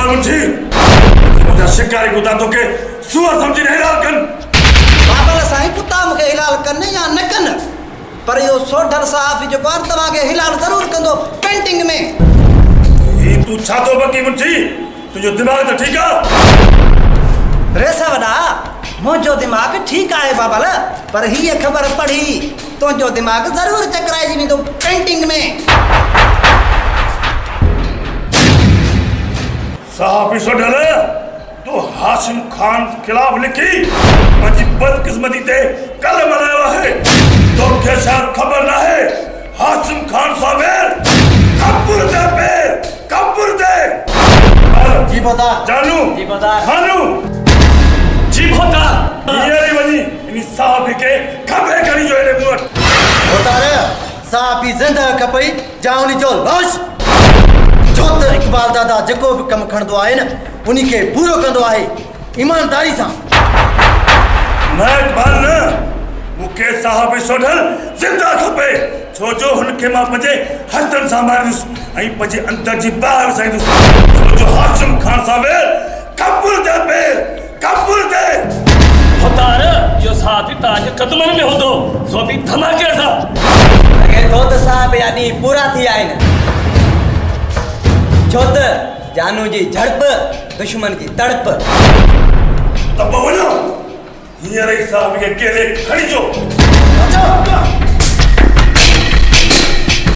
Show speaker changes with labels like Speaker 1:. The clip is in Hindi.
Speaker 1: खबर मुंशी मुझे शिकारी कुत्ता तो के सुअर समझी नहीं लाल कन
Speaker 2: बाबा साईं कुत्ता मुके हिलाल कन या न कन पर यो सोढर साहब जो पार तवा के हिलाल जरूर कंदो पेंटिंग में
Speaker 1: ये तू छातो बकी मुंशी तुझो दिमाग तो ठीक है
Speaker 2: रेसा वडा मुझो दिमाग ठीक है बाबा ला पर ही खबर पढ़ी तो जो दिमाग जरूर चकराई जी तो पेंटिंग में
Speaker 1: साहब इस डरे तो हाशिम खान खिलाफ लिखी मुझे बदकिस्मती ते कल मनाया है तो क्या शायद खबर ना है हाशिम खान साहब कपूर दे
Speaker 2: जी बता
Speaker 1: जानू
Speaker 2: जी बता
Speaker 1: खानू जी बता ये रे वनी इन साहब के खबे करी जो रे मुट
Speaker 2: होता रे साहब ही जिंदा खपई जाऊनी जो लाश जोत इकबाल दादा जको भी कम खणदो आए न उनी के पूरो कंदो आए ईमानदारी सा
Speaker 1: मैं इकबाल न मुके साहब सोढल जिंदा खपे छो जो हुनके मां पजे हस्तन सा मारिस आई पजे अंदर जी बाहर साइदुस छो जो हाशिम खान साहब कपूर दे
Speaker 3: होतार जो साथी ताज कदमन में होतो सो भी धमाके सा
Speaker 2: लगे तो साहब यानी पूरा थी आए न छोत जानू जी झड़प दुश्मन की तड़प
Speaker 1: तब बोलो ये रे साहब के केले खड़ी जो
Speaker 2: अच्छा